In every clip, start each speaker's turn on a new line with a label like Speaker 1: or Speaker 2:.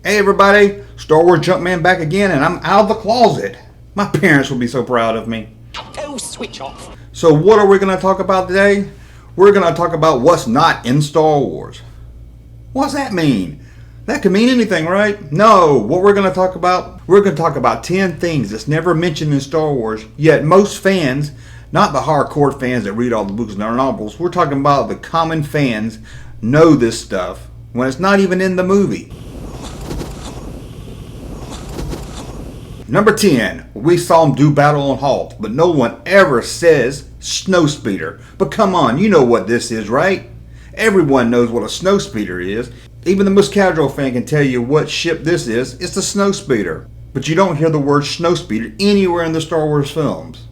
Speaker 1: Hey everybody, Star Wars Junkman back again, and I'm out of the closet. My parents will be so proud of me.
Speaker 2: Oh, switch off.
Speaker 1: So what are we going to talk about today? We're going to talk about what's not in Star Wars. What's that mean? That could mean anything, right? No, what we're going to talk about, we're going to talk about 10 things that's never mentioned in Star Wars, yet most fans, not the hardcore fans that read all the books and novels, we're talking about the common fans know this stuff when it's not even in the movie. Number 10, we saw him do battle on Hoth, but no one ever says snowspeeder. But come on, you know what this is, right? Everyone knows what a snowspeeder is. Even the most casual fan can tell you what ship this is. It's the snowspeeder. But you don't hear the word snowspeeder anywhere in the Star Wars films.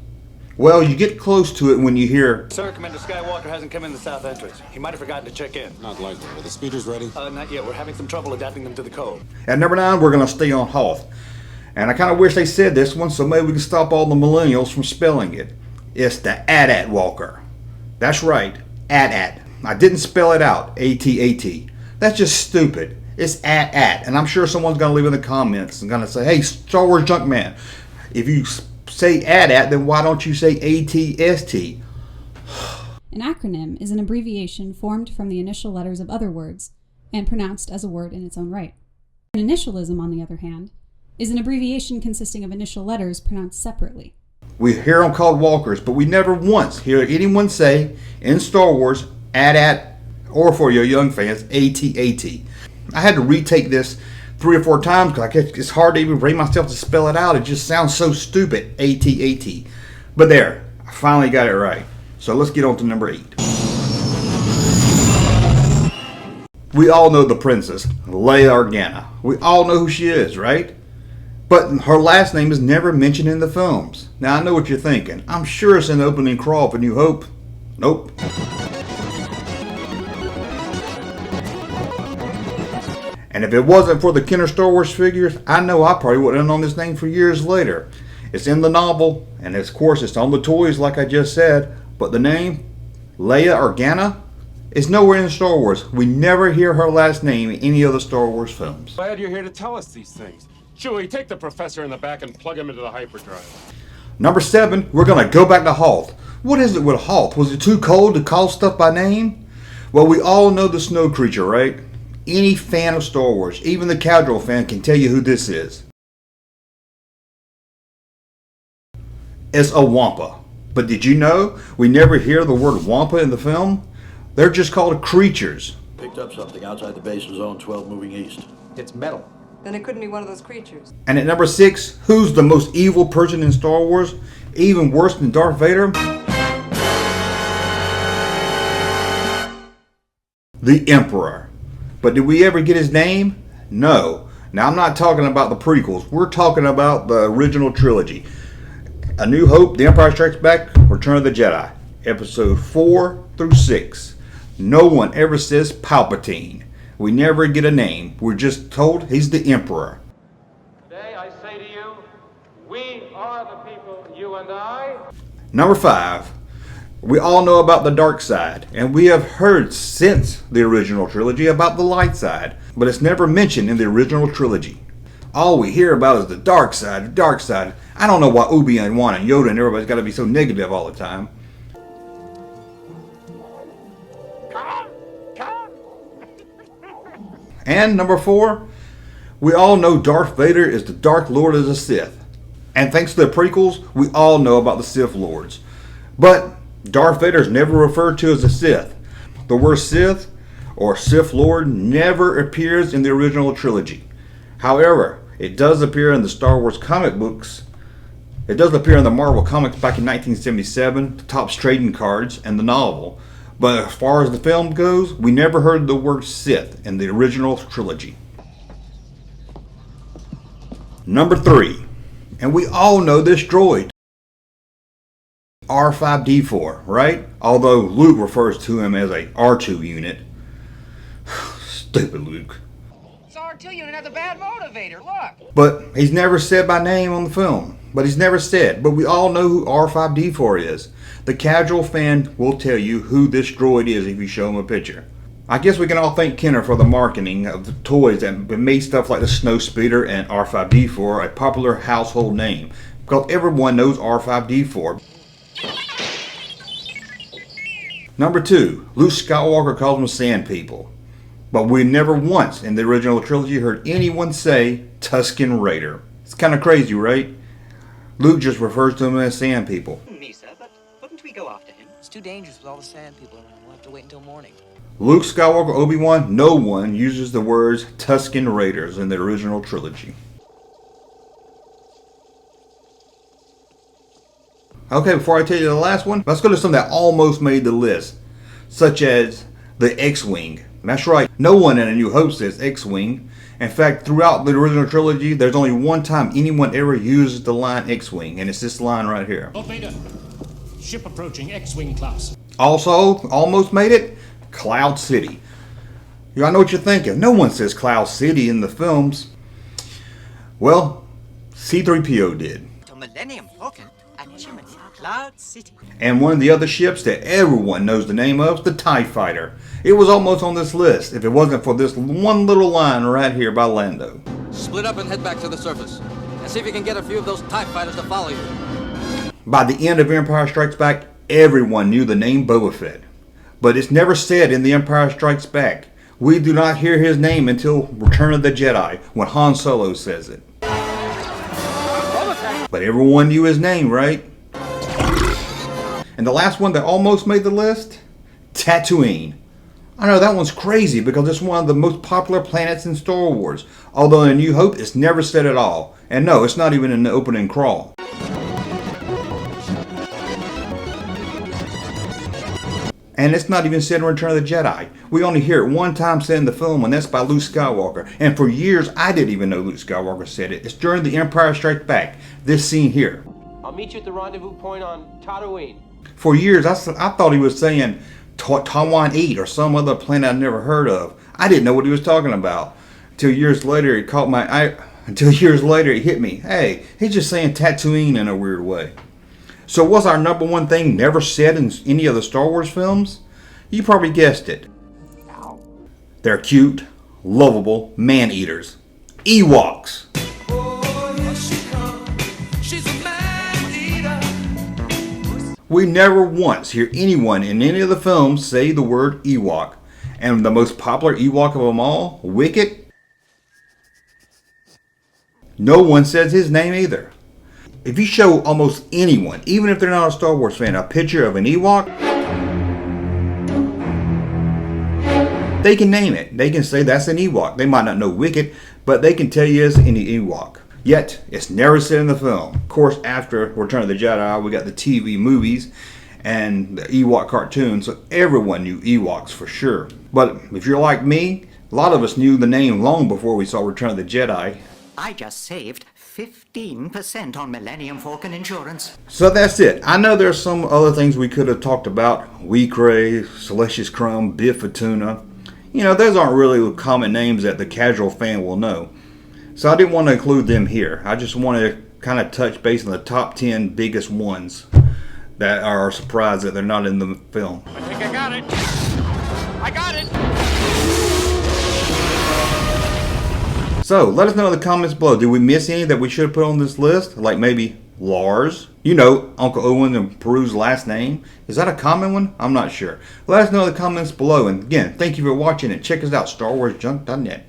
Speaker 1: Well, you get close to it when you hear,
Speaker 3: Sir, Commander Skywalker hasn't come in the south entrance. He might have forgotten to check in.
Speaker 4: Not likely. Are the speeders ready?
Speaker 3: Not yet. We're having some trouble adapting them to the code.
Speaker 1: At number 9, we're going to stay on Hoth. And I kind of wish they said this one, so maybe we can stop all the millennials from spelling it. It's the AT-AT Walker. That's right, AT-AT. I didn't spell it out, A-T-A-T. That's just stupid. It's AT-AT. And I'm sure someone's going to leave in the comments and going to say, hey, Star Wars Junkman, if you say AT-AT, then why don't you say A-T-S-T?
Speaker 5: An acronym is an abbreviation formed from the initial letters of other words and pronounced as a word in its own right. An initialism, on the other hand, is an abbreviation consisting of initial letters pronounced separately.
Speaker 1: We hear them called walkers, but we never once hear anyone say in Star Wars AT-AT, or for your young fans, A-T-A-T. I had to retake this 3 or 4 times because it's hard to even bring myself to spell it out. It just sounds so stupid, A-T-A-T. But there, I finally got it right. So let's get on to number 8. We all know the princess, Leia Organa. We all know who she is, right? But her last name is never mentioned in the films. Now I know what you're thinking. I'm sure it's in the opening crawl for New Hope. Nope. And if it wasn't for the Kenner Star Wars figures, I know I probably would have known this name for years later. It's in the novel, and of course it's on the toys like I just said, but the name, Leia Organa, is nowhere in Star Wars. We never hear her last name in any of the Star Wars films.
Speaker 4: Glad you're here to tell us these things. Chewie, take the professor in the back and plug him into the hyperdrive.
Speaker 1: Number 7, we're going to go back to Hoth. What is it with Hoth? Was it too cold to call stuff by name? Well, we all know the snow creature, right? Any fan of Star Wars, even the casual fan, can tell you who this is. It's a Wampa. But did you know we never hear the word Wampa in the film? They're just called creatures.
Speaker 6: Picked up something outside the base of Zone 12 moving east.
Speaker 3: It's metal.
Speaker 7: Then it couldn't be one of those creatures.
Speaker 1: And at number 6, who's the most evil person in Star Wars? Even worse than Darth Vader? The Emperor. But did we ever get his name? No. Now I'm not talking about the prequels. We're talking about the original trilogy. A New Hope, The Empire Strikes Back, Return of the Jedi. Episode 4 through 6. No one ever says Palpatine. We never get a name. We're just told he's the Emperor.
Speaker 8: Today I say to you, we are the people, you and I.
Speaker 1: Number 5. We all know about the dark side, and we have heard since the original trilogy about the light side, but it's never mentioned in the original trilogy. All we hear about is the dark side, the dark side. I don't know why Obi-Wan and Yoda and everybody's got to be so negative all the time. And number 4, we all know Darth Vader is the Dark Lord of the Sith. And thanks to the prequels, we all know about the Sith Lords. But Darth Vader is never referred to as a Sith. The word Sith or Sith Lord never appears in the original trilogy. However, it does appear in the Star Wars comic books. It does appear in the Marvel comics back in 1977, the Topps trading cards, and the novel. But as far as the film goes, we never heard the word Sith in the original trilogy. Number 3, and we all know this droid, R5-D4, right? Although Luke refers to him as a R2 unit. Stupid Luke.
Speaker 9: It's R2 unit has a bad motivator, look.
Speaker 1: But he's never said by name on the film. But we all know who R5-D4 is. The casual fan will tell you who this droid is if you show him a picture. I guess we can all thank Kenner for the marketing of the toys that made stuff like the Snowspeeder and R5-D4 a popular household name, because everyone knows R5-D4. Number 2, Luke Skywalker calls them sand people. But we never once in the original trilogy heard anyone say Tusken Raider. It's kind of crazy, right? Luke just refers to them as sand people.
Speaker 9: Me, sir, but wouldn't we go after him? It's too dangerous with all the sand people around. We'll have to wait until morning.
Speaker 1: Luke Skywalker, Obi-Wan, no one uses the words Tusken Raiders in the original trilogy. Okay, before I tell you the last one, let's go to some that almost made the list, such as the X-Wing. That's right, no one in A New Hope says X-Wing. In fact, throughout the original trilogy, there's only one time anyone ever uses the line X-Wing, and it's this line right here.
Speaker 2: Lord Vader, ship approaching X-Wing class.
Speaker 1: Also, almost made it, Cloud City. I know what you're thinking. No one says Cloud City in the films. Well, C-3PO did.
Speaker 9: To Millennium Falcon at Chimney, Cloud City.
Speaker 1: And one of the other ships that everyone knows the name of, the TIE Fighter. It was almost on this list if it wasn't for this one little line right here by Lando.
Speaker 10: Split up and head back to the surface. And see if you can get a few of those TIE fighters to follow you.
Speaker 1: By the end of Empire Strikes Back, everyone knew the name Boba Fett. But it's never said in The Empire Strikes Back. We do not hear his name until Return of the Jedi, when Han Solo says it. But everyone knew his name, right? And the last one that almost made the list? Tatooine. I know that one's crazy because it's one of the most popular planets in Star Wars. Although in A New Hope, it's never said at all. And no, it's not even in the opening crawl. And it's not even said in Return of the Jedi. We only hear it one time said in the film, and that's by Luke Skywalker. And for years, I didn't even know Luke Skywalker said it. It's during The Empire Strikes Back. This scene here.
Speaker 8: I'll meet you at the rendezvous point on Tatooine.
Speaker 1: For years, I thought he was saying Tawan 8 or some other planet I'd never heard of. I didn't know what he was talking about. Until years later, it caught my eye. Until years later, it hit me. Hey, he's just saying Tatooine in a weird way. So what's our number one thing never said in any of the Star Wars films? You probably guessed it. They're cute, lovable man-eaters. Ewoks. We never once hear anyone in any of the films say the word Ewok. And the most popular Ewok of them all, Wicket, no one says his name either. If you show almost anyone, even if they're not a Star Wars fan, a picture of an Ewok, they can name it. They can say that's an Ewok. They might not know Wicket, but they can tell you it's any Ewok. Yet, it's never said in the film. Of course, after Return of the Jedi, we got the TV movies and the Ewok cartoons, so everyone knew Ewoks for sure. But if you're like me, a lot of us knew the name long before we saw Return of the Jedi.
Speaker 9: I just saved 15% on Millennium Falcon insurance.
Speaker 1: So that's it. I know there's some other things we could have talked about. Weekrey, Salacious Crumb, Biff Tuna. You know, those aren't really common names that the casual fan will know. So I didn't want to include them here. I just wanted to kind of touch base on the top 10 biggest ones that are surprised that they're not in the film.
Speaker 4: I think I got it. I got it.
Speaker 1: So let us know in the comments below. Did we miss any that we should have put on this list? Like maybe Lars. You know, Uncle Owen and Peru's last name. Is that a common one? I'm not sure. Let us know in the comments below. And again, thank you for watching and check us out, StarWarsJunk.net.